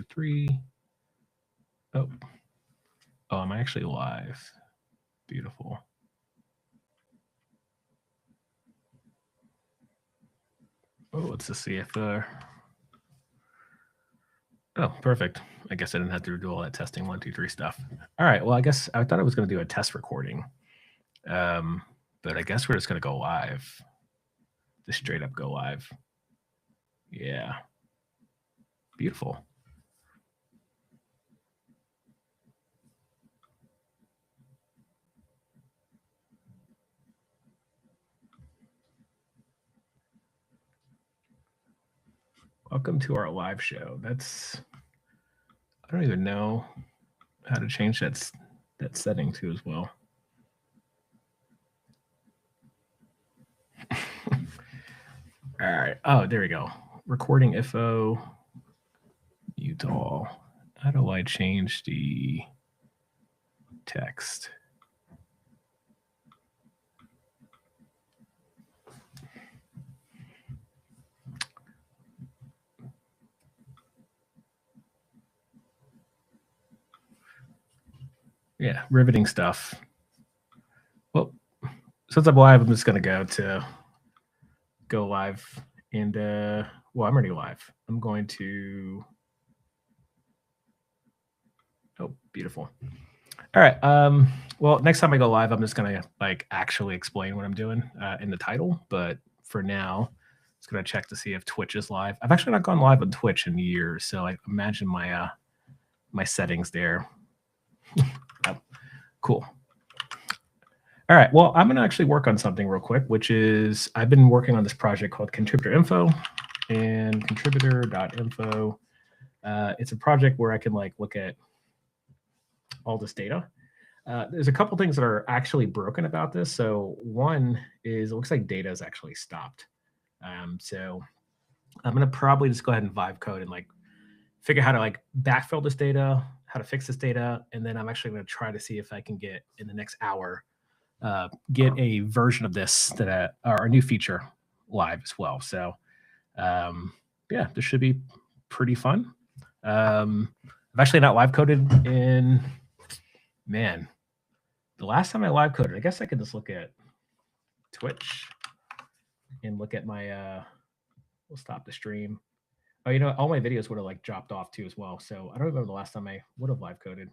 2, 3. Oh, I'm actually live. Beautiful. Oh, let's just see if oh, perfect. I guess I didn't have to do all that testing 1, 2, 3 stuff. All right. Well, I guess I thought I was going to do a test recording, but I guess we're just going to go live. Just straight up go live. Yeah. Beautiful. Welcome to our live show. I don't even know how to change that setting too as well. All right. Oh, there we go. Recording info. Mute all. How do I change the text? Yeah, riveting stuff. Well, since I'm live, I'm just going to go live. And, well, I'm already live. I'm going to... Oh, beautiful. All right. Well, next time I go live, I'm just going to like actually explain what I'm doing in the title. But for now, I'm just going to check to see if Twitch is live. I've actually not gone live on Twitch in years. So I imagine my my settings there. Oh, cool. All right. Well, I'm going to actually work on something real quick, which is I've been working on this project called Contributor Info and contributor.info. It's a project where I can like look at all this data. There's a couple things that are actually broken about this. So one is it looks like data is actually stopped. So I'm going to probably just go ahead and vibe code and like figure out how to like backfill this data, how to fix this data. And then I'm actually going to try to see if I can get in the next hour, get a version of this that or a new feature live as well. So yeah, this should be pretty fun. I've actually not live coded in, man, the last time I live coded, I guess I could just look at Twitch and look at my, we'll stop the stream. Oh, you know, all my videos would have like dropped off too as well. So I don't remember the last time I would have live coded.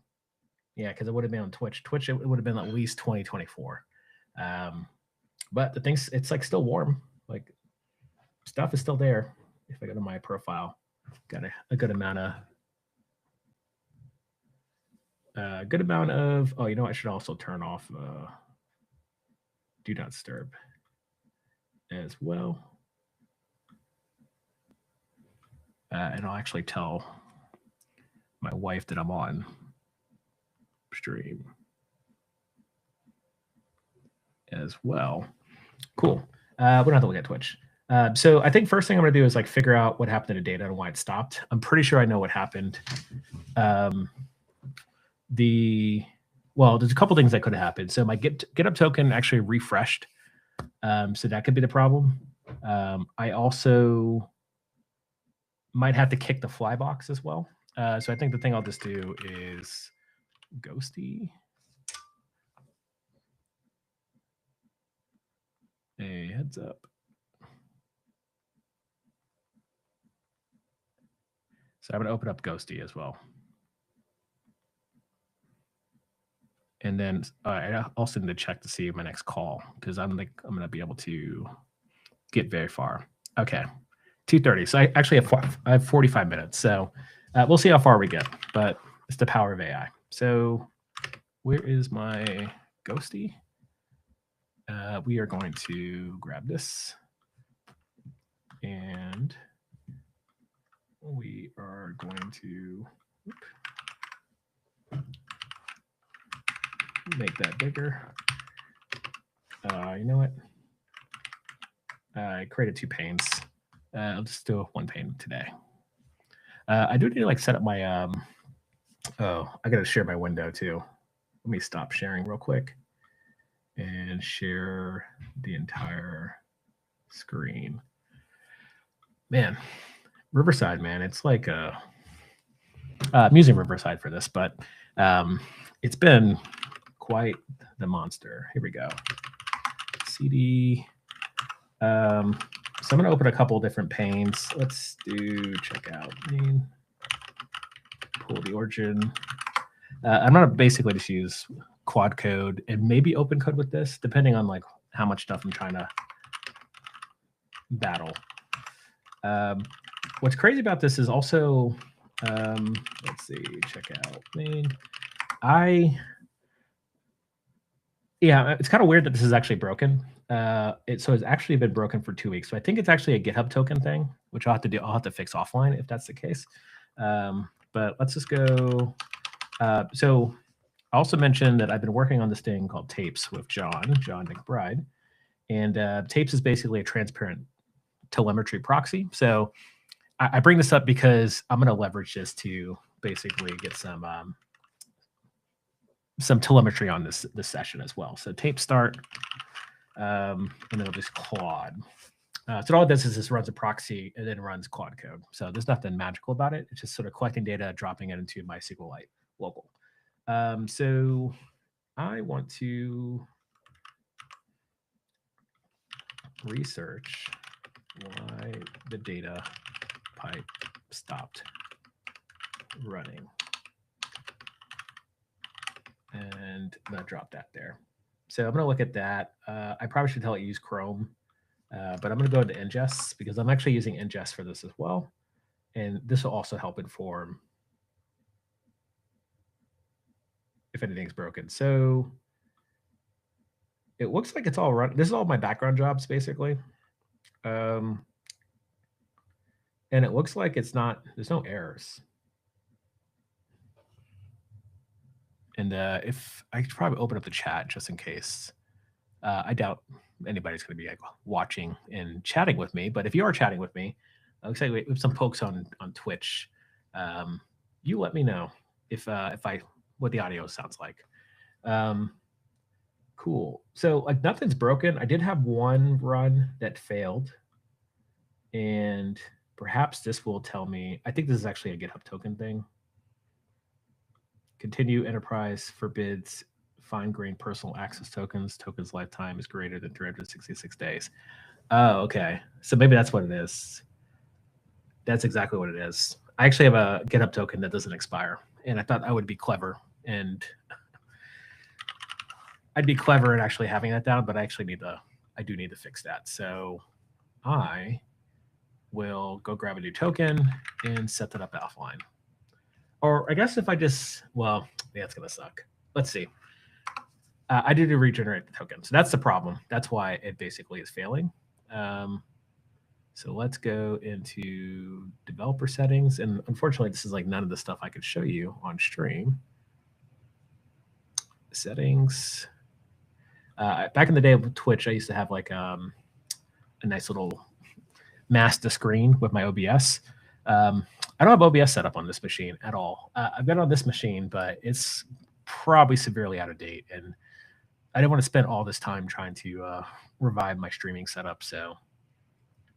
Yeah, because it would have been on Twitch. Twitch, it would have been at least 2024. But the thing's, it's like still warm. Like stuff is still there. If I go to my profile, got a good amount of, oh, you know, I should also turn off do not disturb as well. And I'll actually tell my wife that I'm on stream as well. Cool. We don't have to look at Twitch. So I think first thing I'm going to do is like figure out what happened to the data and why it stopped. I'm pretty sure I know what happened. Well, there's a couple things that could have happened. So my GitHub token actually refreshed. So that could be the problem. I also might have to kick the fly box as well. So I think the thing I'll just do is ghosty. Hey, heads up. So I'm going to open up ghosty as well. And then I also need to check to see my next call because I'm going to be able to get very far. Okay, 2:30. So I actually have 45 minutes. So we'll see how far we get, but it's the power of AI. So where is my ghosty? We are going to grab this and we are going to make that bigger. You know what? I created 2 panes. I'll just do 1 pane today. I do need to like set up my, oh, I got to share my window too. Let me stop sharing real quick and share the entire screen. Man, Riverside, man, it's like I'm using Riverside for this, but it's been quite the monster. Here we go. CD. So I'm going to open a couple different panes. Let's do checkout main. Pull the origin. I'm going to basically just use quad code and maybe open code with this, depending on like how much stuff I'm trying to battle. What's crazy about this is also, let's see, check out main. Yeah, it's kind of weird that this is actually broken. So it's actually been broken for 2 weeks. So I think it's actually a GitHub token thing, which I'll have to do. I'll have to fix offline if that's the case. But let's just go. So I also mentioned that I've been working on this thing called Tapes with John McBride. And Tapes is basically a transparent telemetry proxy. So I bring this up because I'm going to leverage this to basically get some telemetry on this session as well. So tape start, and then it'll just Claude. So all it does is this runs a proxy and then runs Claude code. So there's nothing magical about it. It's just sort of collecting data, dropping it into my SQLite local. So I want to research why the data pipe stopped running. And I'm going to drop that there. So I'm going to look at that. I probably should tell it use Chrome, but I'm going to go into ingest because I'm actually using ingest for this as well. And this will also help inform if anything's broken. So it looks like it's all run. This is all my background jobs, basically. And it looks like it's not, there's no errors. And if I could probably open up the chat just in case. I doubt anybody's going to be like watching and chatting with me, but if you are chatting with me, looks like we have some folks on Twitch. You let me know if what the audio sounds like. Cool. So like nothing's broken. I did have one run that failed, and perhaps this will tell me. I think this is actually a GitHub token thing. Continue enterprise forbids fine-grained personal access tokens. Tokens lifetime is greater than 366 days. Oh, okay. So maybe that's what it is. That's exactly what it is. I actually have a GitHub token that doesn't expire, and I thought I would be clever, and I'd be clever in actually having that down, but I actually I do need to fix that. So I will go grab a new token and set that up offline. Or I guess if I just, well, yeah, it's going to suck. Let's see. I do regenerate the token. So that's the problem. That's why it basically is failing. So let's go into developer settings. And unfortunately, this is like none of the stuff I could show you on stream. Settings. Back in the day with Twitch, I used to have like a nice little master screen with my OBS. I don't have OBS set up on this machine at all. I've got it on this machine, but it's probably severely out of date. And I didn't want to spend all this time trying to revive my streaming setup. So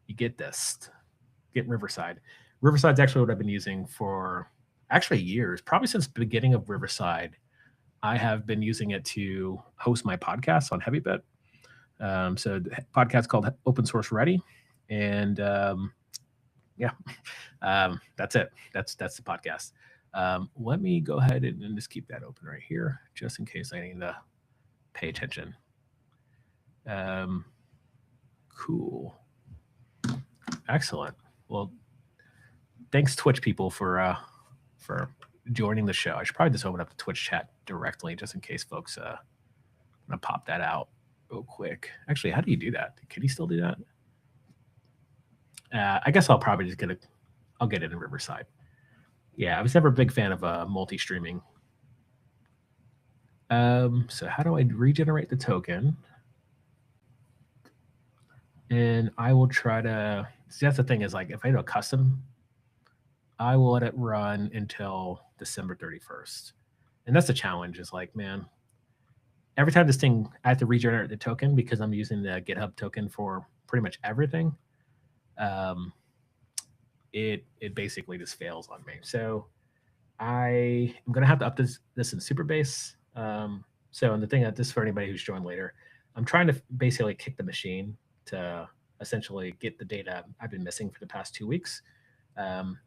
you get this. Get Riverside. Riverside's actually what I've been using for actually years, probably since the beginning of Riverside. I have been using it to host my podcast on HeavyBit. So the podcast called Open Source Ready. And yeah, that's it. That's the podcast. Let me go ahead and just keep that open right here, just in case I need to pay attention. Cool. Excellent. Well, thanks Twitch people for joining the show. I should probably just open up the Twitch chat directly, just in case folks. I'm gonna pop that out real quick. Actually, how do you do that? Can you still do that? I guess I'll probably just I'll get it in Riverside. Yeah, I was never a big fan of multi-streaming. So how do I regenerate the token? And I will try to, see that's the thing is like, if I do a custom, I will let it run until December 31st. And that's the challenge is like, man, every time this thing, I have to regenerate the token because I'm using the GitHub token for pretty much everything. It basically just fails on me. So I am going to have to up this in Supabase. So, and the thing that this is for anybody who's joined later, I'm trying to basically kick the machine to essentially get the data I've been missing for the past 2 weeks,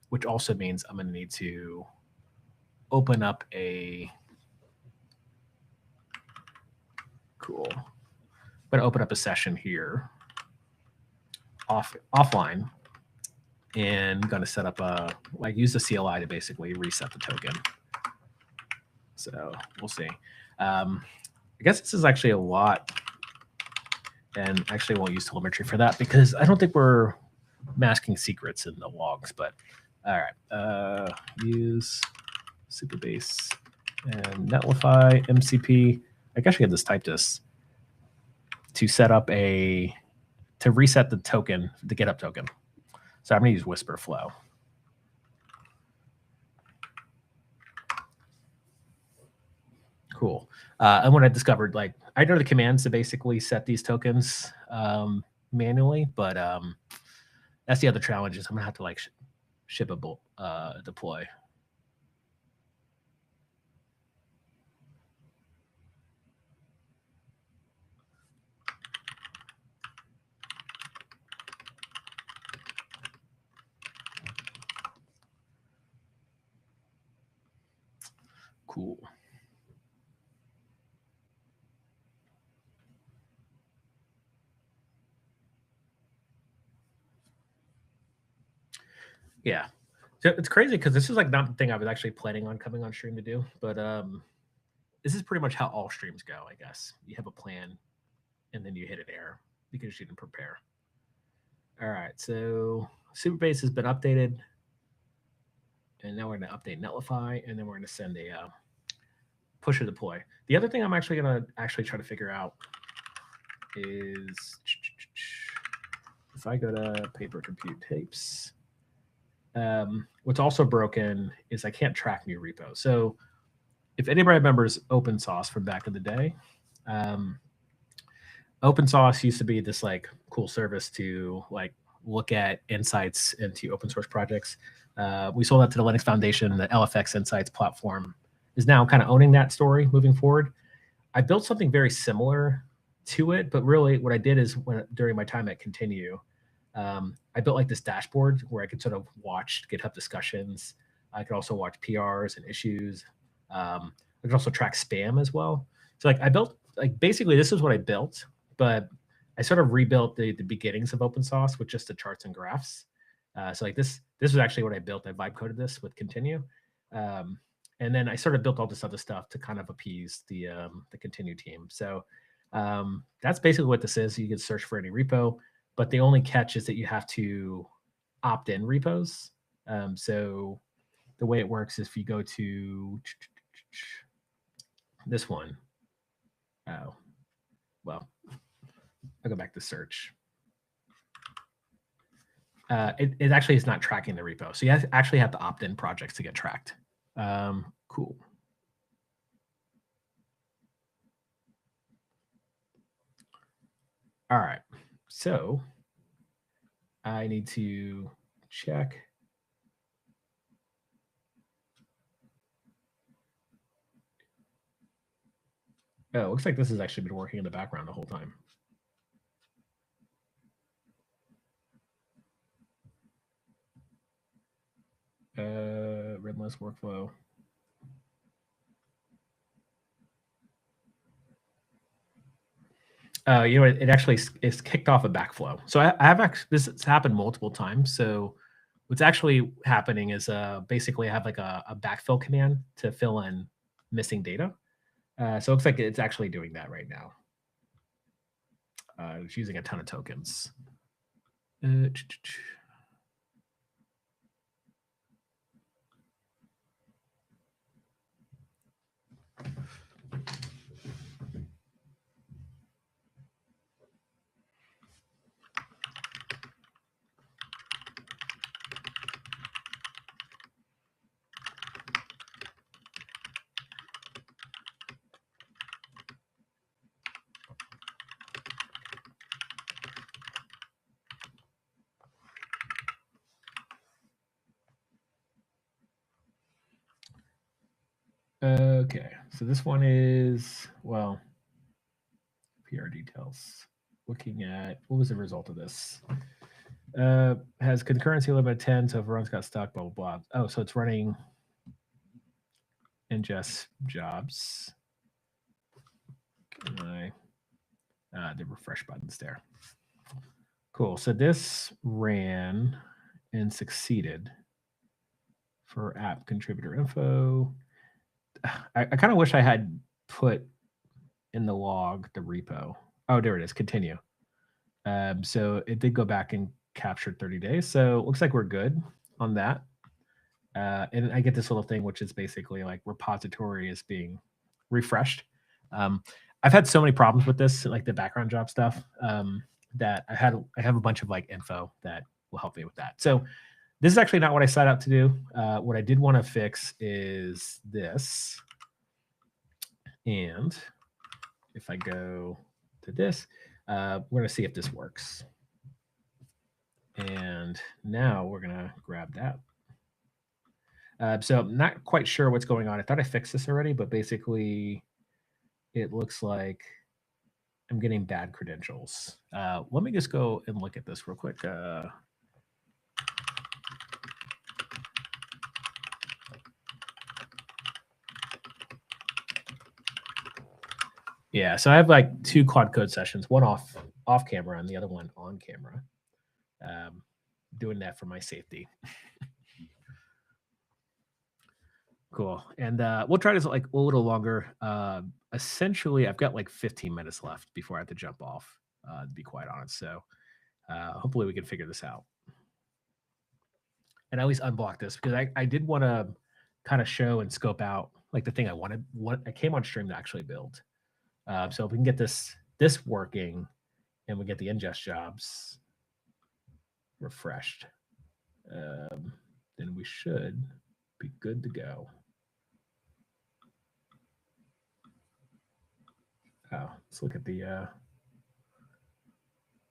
which also means I'm going to need to open up a cool. I'm going to open up a session here offline, and going to set up use the CLI to basically reset the token. So we'll see. I guess this is actually a lot, and actually won't use telemetry for that because I don't think we're masking secrets in the logs. But all right, use Supabase and Netlify MCP. I guess I get this type this to set up to reset the token, the GitHub token. So I'm going to use Whisperflow. Cool. And when I discovered, I know the commands to basically set these tokens manually, but that's the other challenge is I'm going to have to ship a deploy. Cool. Yeah. So it's crazy because this is not the thing I was actually planning on coming on stream to do, but this is pretty much how all streams go, I guess. You have a plan and then you hit an error because you didn't prepare. All right, so Supabase has been updated, and now we're going to update Netlify, and then we're going to send a push or deploy. The other thing I'm actually going to try to figure out is if I go to paper compute tapes, what's also broken is I can't track new repos. So if anybody remembers OpenSauce from back in the day, OpenSauce used to be this cool service to look at insights into open source projects. We sold that to the Linux Foundation. The LFX Insights platform is now kind of owning that story moving forward. I built something very similar to it, but really what I did is during my time at Continue, I built this dashboard where I could sort of watch GitHub discussions. I could also watch PRs and issues. I could also track spam as well. So I built basically this is what I built, but I sort of rebuilt the beginnings of OpenSauce with just the charts and graphs. So this was actually what I built. I vibe coded this with Continue. And then I sort of built all this other stuff to kind of appease the Continue team. So that's basically what this is. You can search for any repo, but the only catch is that you have to opt in repos. So the way it works is if you go to this one, well, I'll go back to search. It actually is not tracking the repo. So you actually have to opt in projects to get tracked. Cool. All right. So I need to check. Oh, it looks like this has actually been working in the background the whole time. Redless workflow. It actually is kicked off a backflow. So I have actually, this has happened multiple times. So what's actually happening is basically I have a backfill command to fill in missing data. So it looks like it's actually doing that right now. It's using a ton of tokens. Okay, so this one is, well, PR details. Looking at, what was the result of this? Has concurrency limit 10, so if runs got stuck, blah, blah, blah. Oh, so it's running ingest jobs. Can I, the refresh button's there. Cool, so this ran and succeeded for app contributor info. I kind of wish I had put in the log the repo. Oh, there it is, continue. So it did go back and captured 30 days. So it looks like we're good on that. And I get this little thing, which is basically like repository is being refreshed. I've had so many problems with this, like the background job stuff, that I have a bunch of like info that will help me with that. So this is actually not what I set out to do. What I did want to fix is this. And if I go to this, we're going to see if this works. And now we're going to grab that. So I'm not quite sure what's going on. I thought I fixed this already, but basically it looks like I'm getting bad credentials. Let me just go and look at this real quick. Yeah, so I have like 2 Quad Code sessions, one off camera and the other one on camera. Doing that for my safety. Cool. And we'll try this like a little longer. Essentially, I've got like 15 minutes left before I have to jump off, to be quite honest. So hopefully we can figure this out. And at least unblock this because I did want to kind of show and scope out like the thing I wanted. What I came on stream to actually build. So if we can get this working and we get the ingest jobs refreshed, then we should be good to go. Oh, let's look at the.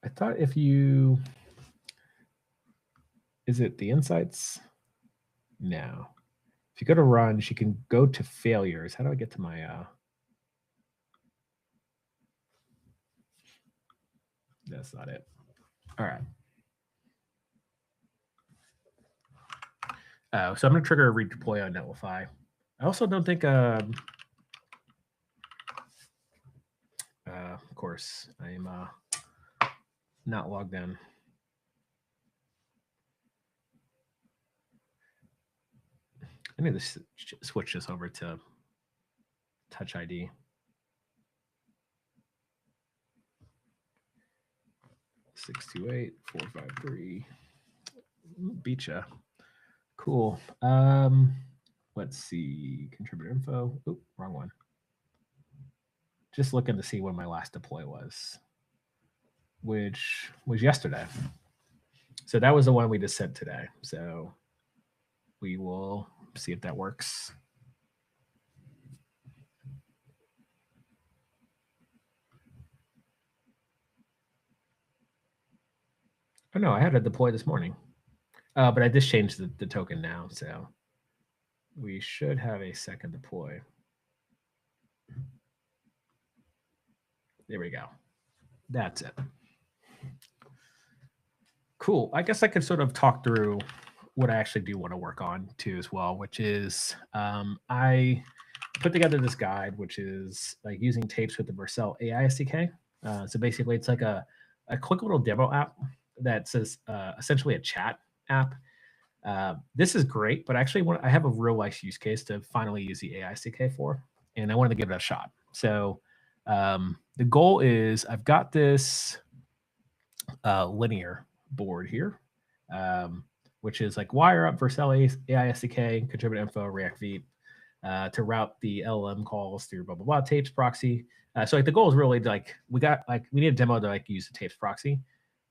I thought if you. Is it the insights? No. If you go to runs, you can go to failures. How do I get to my. That's not it. All right. So I'm going to trigger a redeploy on Netlify. I also don't think. Of course, I am not logged in. I need to switch this over to Touch ID. Six two eight 453. Beat ya. Cool. Let's see. Contributor info. Oop, wrong one. Just looking to see when my last deploy was, which was yesterday. So that was the one we just sent today. So we will see if that works. Oh no, I had a deploy this morning. But I just changed the token now, so we should have a second deploy. There we go. That's it. Cool. I guess I could sort of talk through what I actually do want to work on too as well, which is I put together this guide, which is like using tapes with the Vercel AI SDK. So basically, it's like a quick little demo app that says essentially a chat app. This is great, but actually, I have a real life use case to finally use the AI SDK for, and I wanted to give it a shot. So the goal is I've got this linear board here, which is like wire up Vercel AI SDK, contribute info, React Veep, to route the LLM calls through blah blah blah tapes proxy. So like the goal is really like we need a demo to like use the tapes proxy,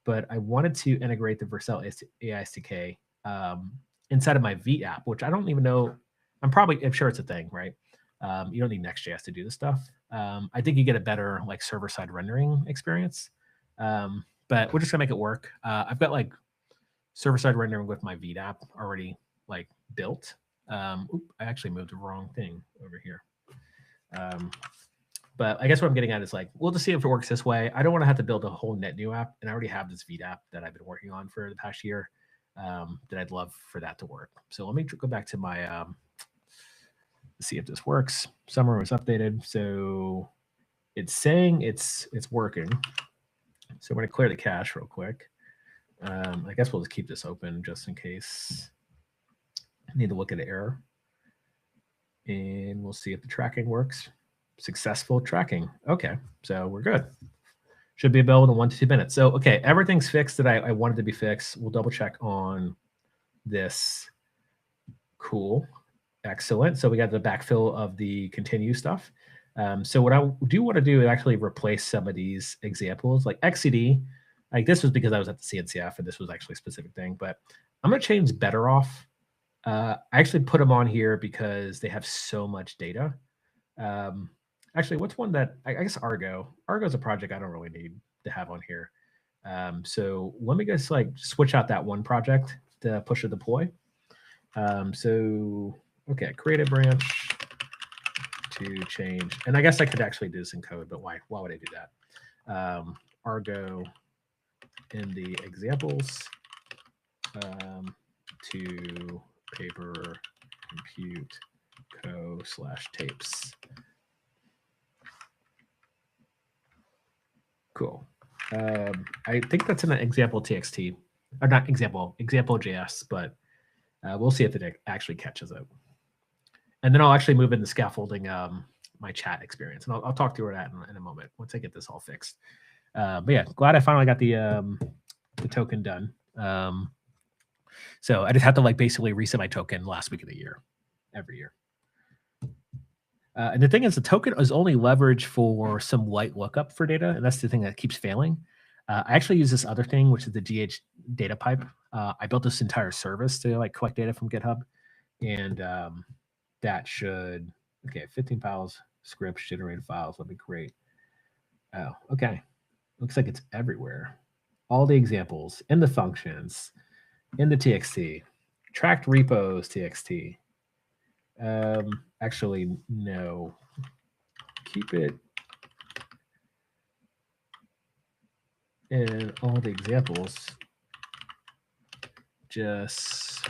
but I wanted to integrate the Vercel AI SDK inside of my Vite app, which I don't even know. I'm sure it's a thing, right? You don't need Next.js to do this stuff. I think you get a better like server side rendering experience. But we're just gonna make it work. I've got like server side rendering with my Vite app already like built. I actually moved the wrong thing over here. But I guess what I'm getting at is like, we'll just see if it works this way. I don't want to have to build a whole net new app, and I already have this Vite app that I've been working on for the past year that I'd love for that to work. So let me go back to my see if this works. Summer was updated, so it's saying it's working. So I'm going to clear the cache real quick. I guess we'll just keep this open just in case I need to look at an error. And we'll see if the tracking works. Successful tracking. Okay, so we're good. Should be available in 1 to 2 minutes. So, okay, everything's fixed that I wanted to be fixed. We'll double check on this. Cool. Excellent. So we got the backfill of the continue stuff. So what I do want to do is actually replace some of these examples, like XCD. Like this was because I was at the CNCF and this was actually a specific thing, but I'm going to change better off. I actually put them on here because they have so much data. Actually, what's one that I guess Argo is a project I don't really need to have on here. So let me just like switch out that one project to push or deploy. So okay, create a branch to change, and I guess I could actually do this in code, but why would I do that? Argo in the examples to paper compute co/tapes. Cool. I think that's an example TXT, or not example.js, but we'll see if it actually catches it. And then I'll actually move into scaffolding my chat experience, and I'll talk through that in a moment once I get this all fixed. But yeah, glad I finally got the token done. So I just have to like basically reset my token last week of the year, every year. And the thing is, the token is only leveraged for some light lookup for data, and that's the thing that keeps failing. I actually use this other thing, which is the GH data pipe. I built this entire service to like collect data from GitHub, and that should 15 files, scripts, generated files. Let me create. Oh, okay. Looks like it's everywhere. All the examples in the functions, in the TXT, tracked repos TXT. Actually, no. Keep it in all the examples. Just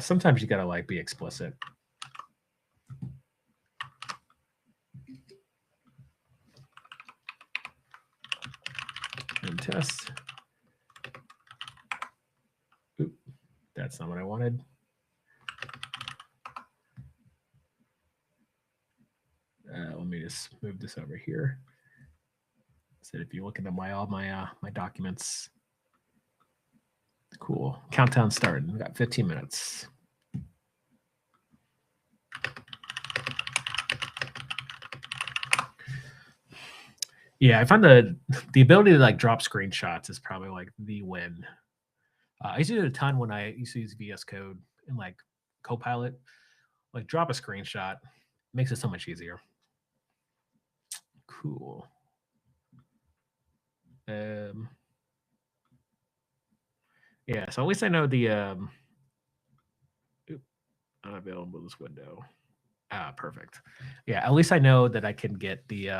sometimes you gotta like be explicit. And test. Oop, that's not what I wanted. Let me just move this over here. So if you look into all my documents, cool. Countdown started. We got 15 minutes. Yeah, I find the ability to like drop screenshots is probably like the win. I used to do it a ton when I used to use VS Code and like Copilot. Like drop a screenshot, makes it so much easier. Cool. Yeah, so at least I know the unavailable this window. Perfect. Yeah, at least I know that I can get the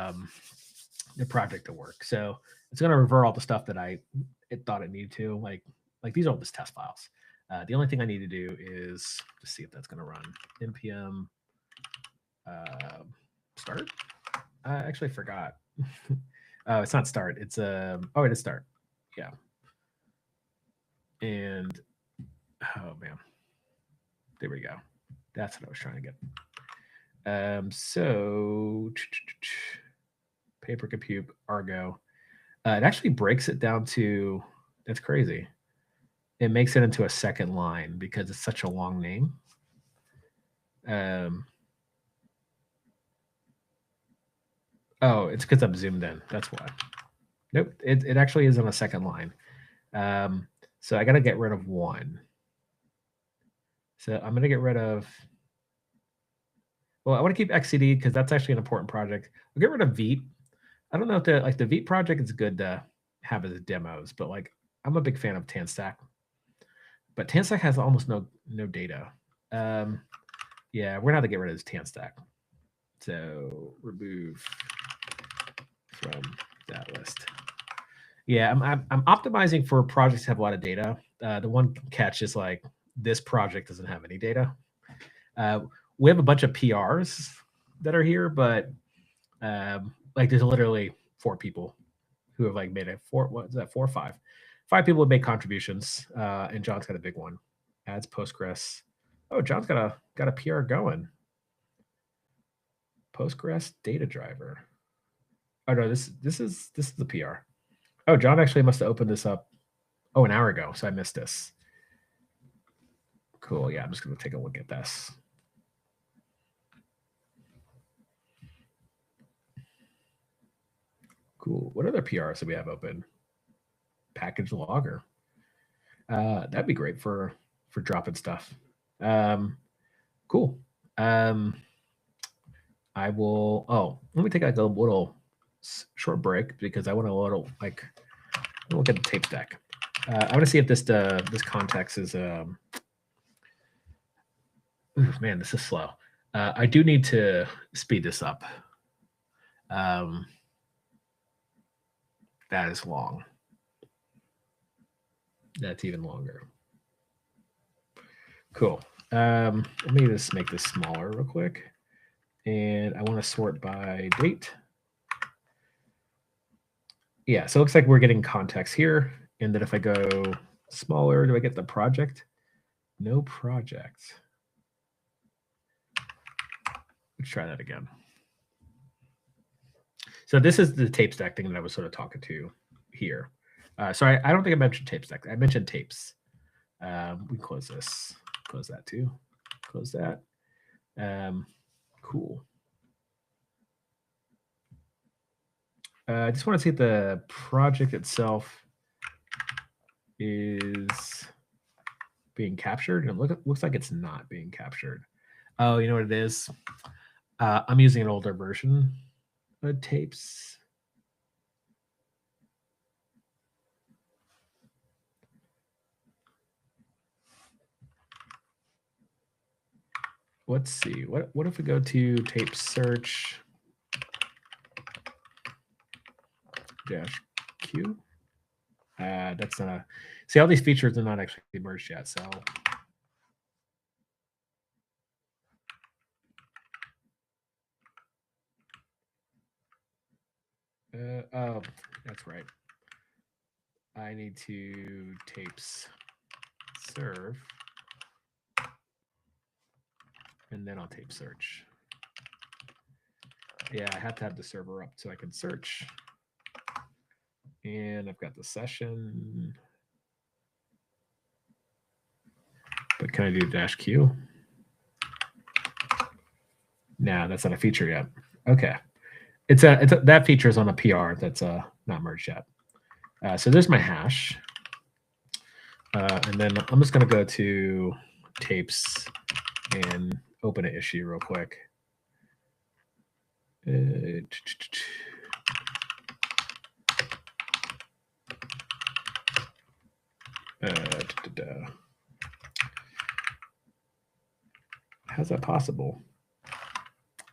project to work. So it's going to revert all the stuff that it thought it needed to. Like these are all just test files. The only thing I need to do is to see if that's going to run. npm start. I actually forgot. Oh, it's not start. It's oh, it is start. Yeah. And oh man, there we go. That's what I was trying to get. So paper compute Argo. It actually breaks it down to, that's crazy. It makes it into a second line because it's such a long name. Oh, it's because I'm zoomed in. That's why. Nope, it actually is on a second line. So I got to get rid of one. So I'm going to get rid of, well, I want to keep XCD because that's actually an important project. I'll get rid of Vite. I don't know if the Vite project is good to have as demos, but like I'm a big fan of TanStack. But TanStack has almost no data. Yeah, we're gonna have to get rid of this tan stack. So remove from that list. Yeah, I'm optimizing for projects that have a lot of data. The one catch is like this project doesn't have any data. We have a bunch of PRs that are here, but like there's literally 4 people who have like made it. What is that? 4 or 5? 5 people have made contributions, and John's got a big one. Adds Postgres. Oh, John's got a PR going. Postgres data driver. Oh no, this is the PR. Oh, John actually must have opened this up an hour ago, so I missed this. Cool. Yeah, I'm just gonna take a look at this. Cool. What other PRs do we have open? Package logger. That'd be great for dropping stuff. Cool. I will. Oh, let me take like a little short break because I want to look at the tape stack. I want to see if this context is. Ooh, man, this is slow. I do need to speed this up. That is long. That's even longer. Cool. Let me just make this smaller real quick. And I want to sort by date. Yeah, so it looks like we're getting context here. And then if I go smaller, do I get the project? No project. Let's try that again. So this is the tape stack thing that I was sort of talking to here. So I don't think I mentioned tape stack. I mentioned tapes. We close this. Close that too. Close that. Cool. I just want to see if the project itself is being captured. And it looks like it's not being captured. Oh, you know what it is? I'm using an older version of tapes. Let's see. What if we go to tape search -Q? That's not. See, all these features are not actually merged yet. So. Oh, that's right. I need to tapes serve, and then I'll tape search. Yeah, I have to have the server up so I can search. And I've got the session. But can I do -Q? No, that's not a feature yet. Okay. That feature is on a PR that's not merged yet. So there's my hash. And then I'm just going to go to tapes and open an issue real quick. How's that possible?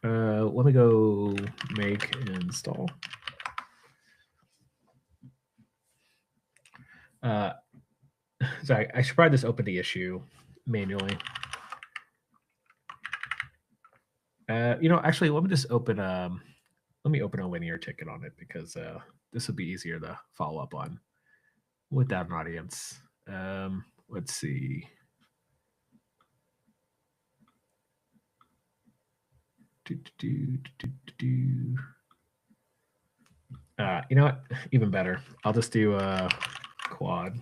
Let me go make and install. Sorry, I should probably just open the issue manually. Actually, let me just open let me open a linear ticket on it because this would be easier to follow up on without an audience. Let's see. You know what? Even better. I'll just do quad.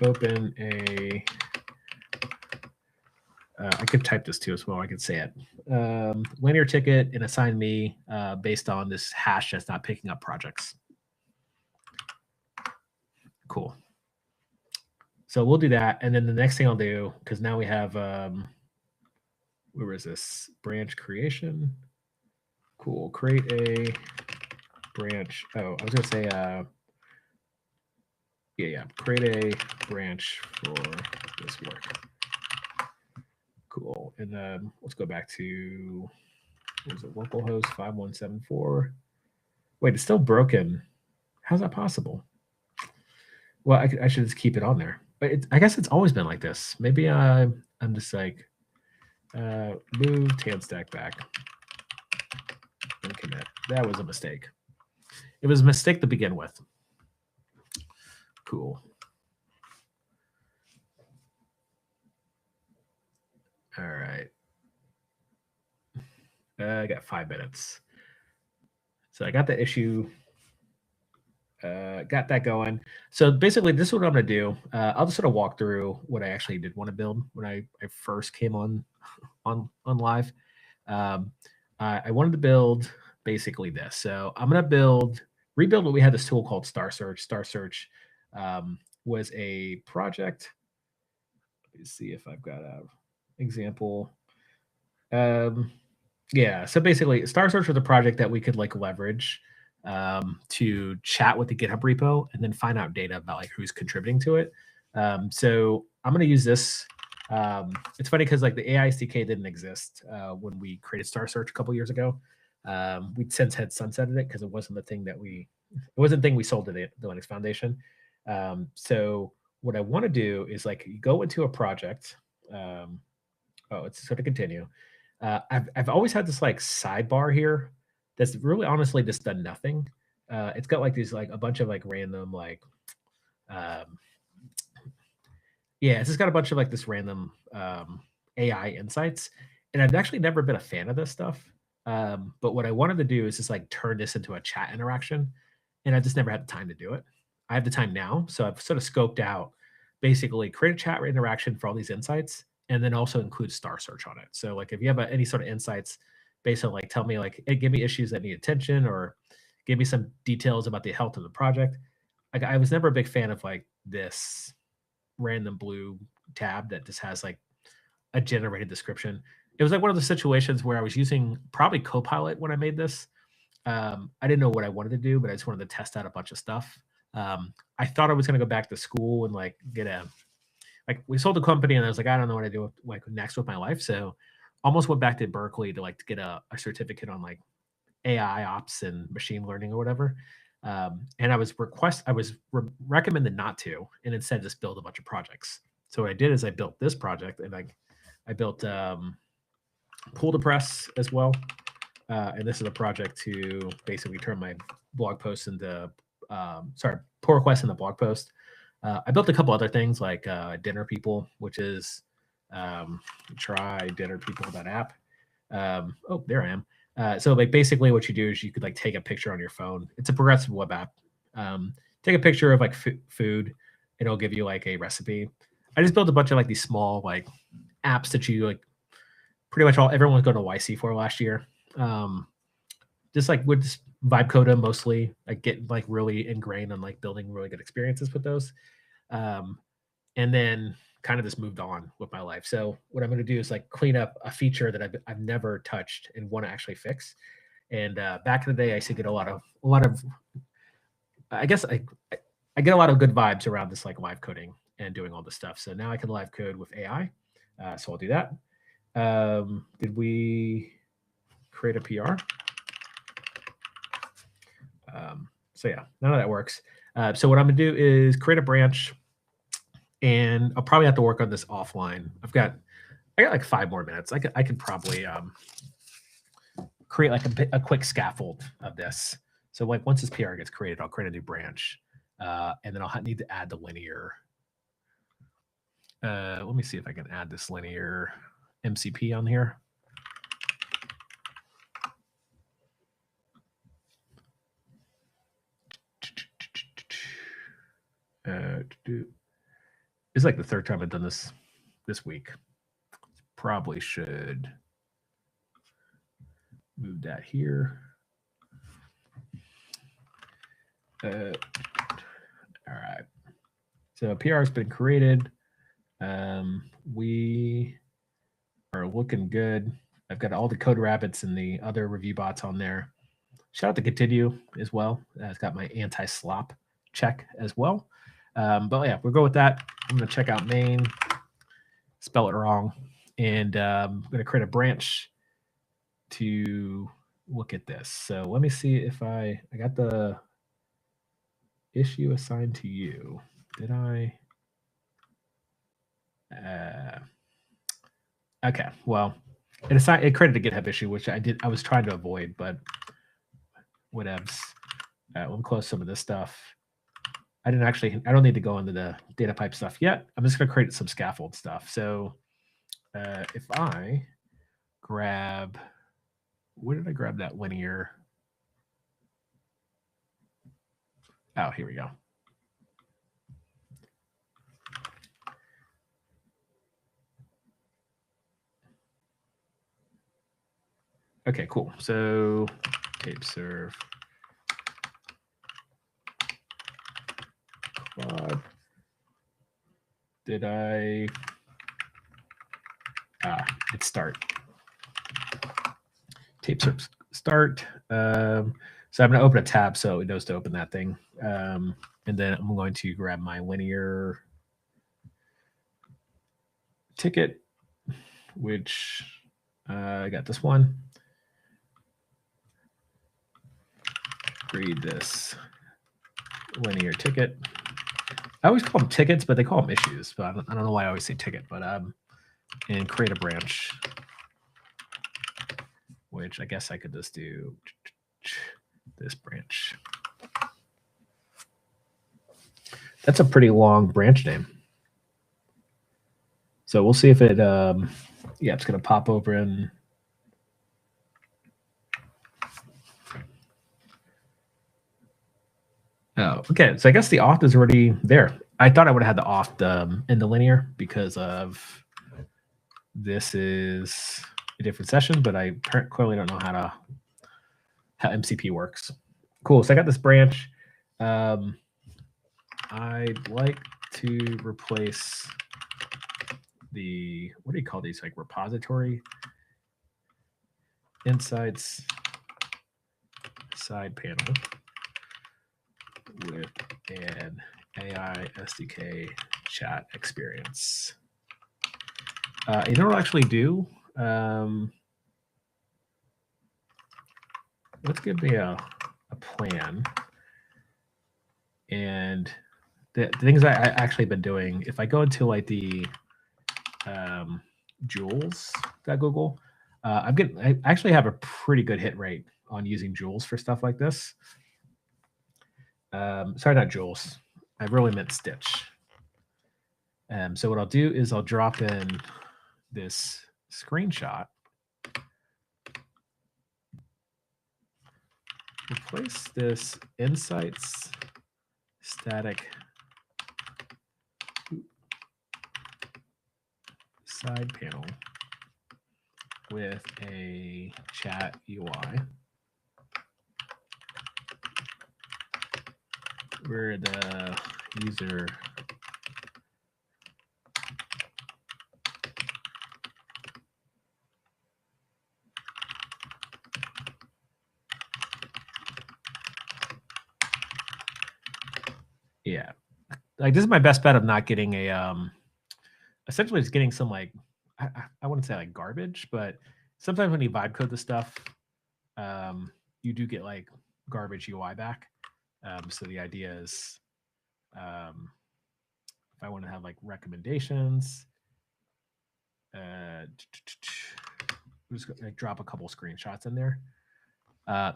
Open a. I could type this too as well. I could say it. Linear ticket and assign me based on this hash that's not picking up projects. Cool. So we'll do that. And then the next thing I'll do, because now we have, where is this? Branch creation. Cool. Create a branch. Oh, I was going to say, yeah. Create a branch for this work. Cool. And then let's go back to, what was it, localhost 5174. Wait, it's still broken. How's that possible? Well, I should just keep it on there. But I guess it's always been like this. Maybe I'm just like, move TanStack back and commit. That was a mistake. It was a mistake to begin with. Cool. All right. I got 5 minutes. So I got the issue. Got that going. So basically, this is what I'm going to do. I'll just sort of walk through what I actually did want to build when I first came on live. I wanted to build basically this. So I'm going to rebuild what we had, this tool called Star Search. Star Search was a project. Let me see if I've got an example. Yeah, so basically, Star Search was a project that we could like leverage to chat with the GitHub repo and then find out data about like who's contributing to it. So I'm going to use this. It's funny because like the AI SDK didn't exist when we created Star Search a couple years ago. We'd since had sunsetted it because it wasn't the thing that it wasn't the thing we sold to the Linux Foundation. So what I want to do is like you go into a project. It's going to continue. I've always had this like sidebar here that's really honestly just done nothing. It's got like these like a bunch of like random like it's just got a bunch of like this random AI insights, and I've actually never been a fan of this stuff. But what I wanted to do is just like turn this into a chat interaction, and I just never had the time to do it. I have the time now, so I've sort of scoped out basically create a chat interaction for all these insights, and then also include Star Search on it. So like if you have any sort of insights based on like tell me like, hey, give me issues that need attention or give me some details about the health of the project. Like I was never a big fan of like this random blue tab that just has like a generated description. It was like one of the situations where I was using probably Copilot when I made this. I didn't know what I wanted to do, but I just wanted to test out a bunch of stuff. I thought I was going to go back to school and like we sold the company and I was like, I don't know what to do like next with my life. So almost went back to Berkeley to like to get a certificate on like AI ops and machine learning or whatever. And I was recommended not to, and instead just build a bunch of projects. So what I did is I built this project, and I built Pull to Press as well. And this is a project to basically turn my blog posts into pull requests in the blog post. I built a couple other things like Dinner People, which is try dinnerpeople.app. There I am. So like basically what you do is you could like take a picture on your phone. It's a progressive web app. Take a picture of like food, and it'll give you like a recipe. I just built a bunch of like these small like apps that you like pretty much everyone was going to YC for last year. Just like would just vibe code them mostly, like get like really ingrained on like building really good experiences with those. And then kind of just moved on with my life. So what I'm going to do is like clean up a feature that I've never touched and want to actually fix. And back in the day, I used to get a lot of I guess I get a lot of good vibes around this like live coding and doing all this stuff. So now I can live code with AI. So I'll do that. Did we create a PR? So yeah, none of that works. So what I'm gonna do is create a branch, and I'll probably have to work on this offline. I got like 5 more minutes. I could probably create like a quick scaffold of this. So like once this PR gets created, I'll create a new branch, and then I'll need to add the linear. Let me see if I can add this linear MCP on here. It's like the 3rd time I've done this week. Probably should move that here. All right. So PR has been created. We are looking good. I've got all the code rabbits and the other review bots on there. Shout out to Continue as well. It's got my anti-slop check as well. But yeah, we'll go with that. I'm going to check out main, spell it wrong. And I'm going to create a branch to look at this. So let me see if I got the issue assigned to you. Did I? Okay, well, it created a GitHub issue, which I was trying to avoid, but whatevs. Let me close some of this stuff. I don't need to go into the data pipe stuff yet. I'm just going to create some scaffold stuff. So if I grab, where did I grab that linear? Oh, here we go. Okay, cool. So tape serve quad. Did I? It's start. Tape serve start. So I'm going to open a tab so it knows to open that thing. And then I'm going to grab my linear ticket, which I got this one. Read this linear ticket. I always call them tickets, but they call them issues. But I don't know why I always say ticket. But and create a branch, which I guess I could just do this branch. That's a pretty long branch name. So we'll see if it, yeah, it's going to pop over in. Oh, okay. So I guess the auth is already there. I thought I would have had the auth in the linear because of this is a different session, but I clearly don't know how MCP works. Cool. So I got this branch. I'd like to replace the, what do you call these? Like repository insights side panel with an AI SDK chat experience. You know what I'll actually do? Let's give me a plan. And the things I actually been doing, if I go into like the Jules.Google, I actually have a pretty good hit rate on using Jules for stuff like this. Sorry, not Jules. I really meant Stitch. So what I'll do is I'll drop in this screenshot. Replace this insights static side panel with a chat UI where the user yeah, like this is my best bet of not getting a essentially it's getting some like I wouldn't say like garbage, but sometimes when you vibe code the stuff, you do get like garbage UI back. So the idea is if I want to have like recommendations, just like drop a couple screenshots in there.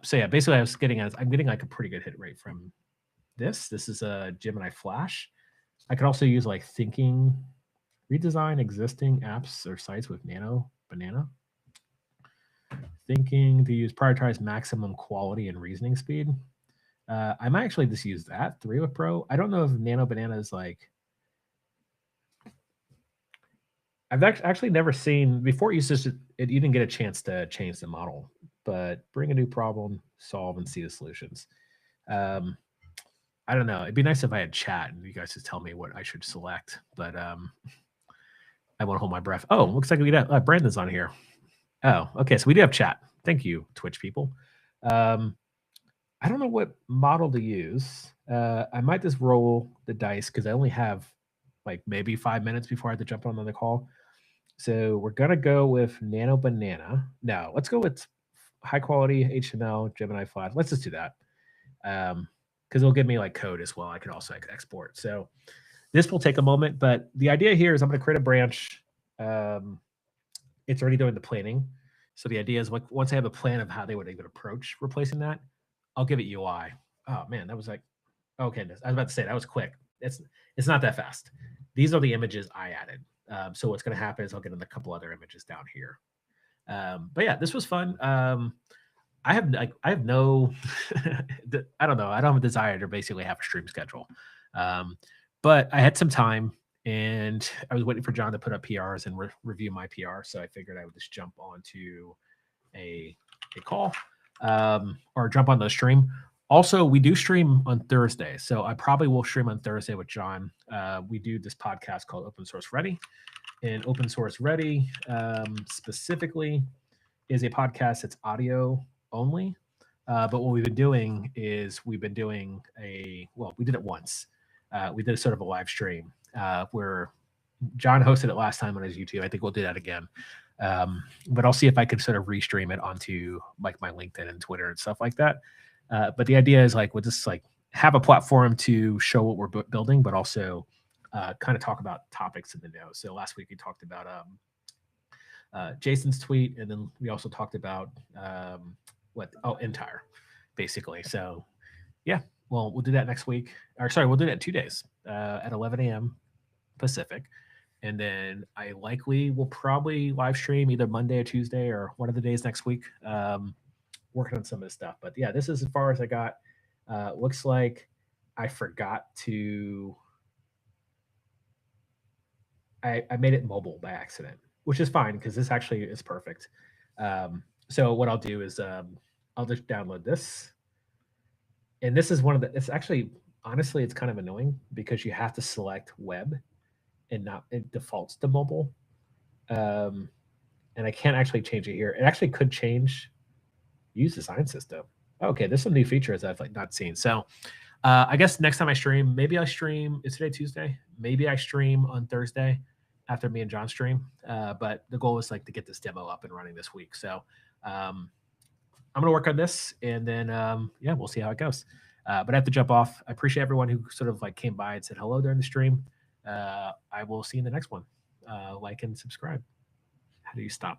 So yeah, basically I'm getting like a pretty good hit rate from this. This is a Gemini Flash. I could also use like thinking, redesign existing apps or sites with Nano Banana. Thinking to use prioritize maximum quality and reasoning speed. I might actually just use that 3 with Pro. I don't know if Nano Banana is like. I've actually never seen before. It you didn't get a chance to change the model, but bring a new problem, solve, and see the solutions. I don't know. It'd be nice if I had chat and you guys just tell me what I should select, but I won't hold my breath. Oh, looks like we got Brandon's on here. Oh, okay. So we do have chat. Thank you, Twitch people. I don't know what model to use. I might just roll the dice because I only have like maybe 5 minutes before I have to jump on another call. So we're gonna go with Nano Banana. No, let's go with high quality HTML Gemini 5. Let's just do that. Because it'll give me like code as well. I can also export. So this will take a moment, but the idea here is I'm going to create a branch. It's already doing the planning. So the idea is like once I have a plan of how they would even approach replacing that, I'll give it UI. Oh man, that was like okay. I was about to say that was quick. It's not that fast. These are the images I added. So what's going to happen is I'll get in a couple other images down here. But yeah, this was fun. I have no I don't know. I don't have a desire to basically have a stream schedule. But I had some time and I was waiting for John to put up PRs and review my PR. So I figured I would just jump onto a call or jump on the stream. Also, we do stream on Thursday. So I probably will stream on Thursday with John. We do this podcast called Open Source Ready. And Open Source Ready specifically is a podcast that's audio only. But what we've been doing is we did it once. We did a sort of a live stream where John hosted it last time on his YouTube. I think we'll do that again. But I'll see if I could sort of restream it onto like my LinkedIn and Twitter and stuff like that. But the idea is like we'll just like have a platform to show what we're building, but also kind of talk about topics in the know. So last week we talked about Jason's tweet, and then we also talked about Entire, basically. So yeah, well, we'll do that next week. Or sorry, we'll do that in 2 days at 11 a.m. Pacific. And then I likely will probably live stream either Monday or Tuesday or one of the days next week, working on some of this stuff. But yeah, this is as far as I got. Looks like I forgot to. I made it mobile by accident, which is fine because this actually is perfect. So what I'll do is I'll just download this. And this is it's actually, honestly, it's kind of annoying because you have to select web and it defaults to mobile. And I can't actually change it here. It actually could change use design system. Okay, there's some new features I've like not seen. So I guess next time I stream, maybe I stream. Is today Tuesday? Maybe I stream on Thursday after me and John stream. But the goal is like to get this demo up and running this week. So I'm gonna work on this, and then yeah, we'll see how it goes. But I have to jump off. I appreciate everyone who sort of like came by and said hello during the stream. I will see you in the next one. Like and subscribe. How do you stop this?